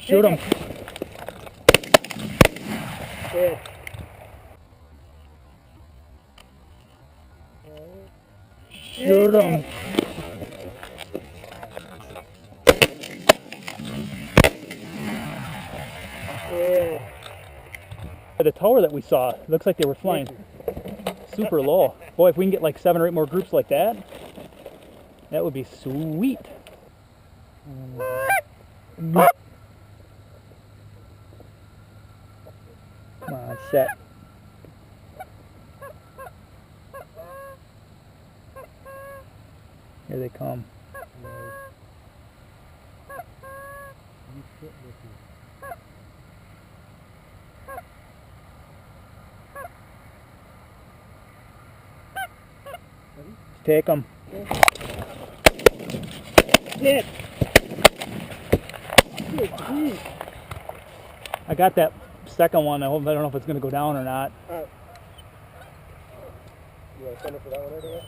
Shoot him. Good. Shoot him. Yeah. The tower that we saw, looks like they were flying super low. Boy, if we can get like 7 or 8 more groups like that, that would be sweet. Come on, set. Here they come. Take them. Hit. I got that second one. I don't know if it's going to go down or not. You want to send it for that one right away?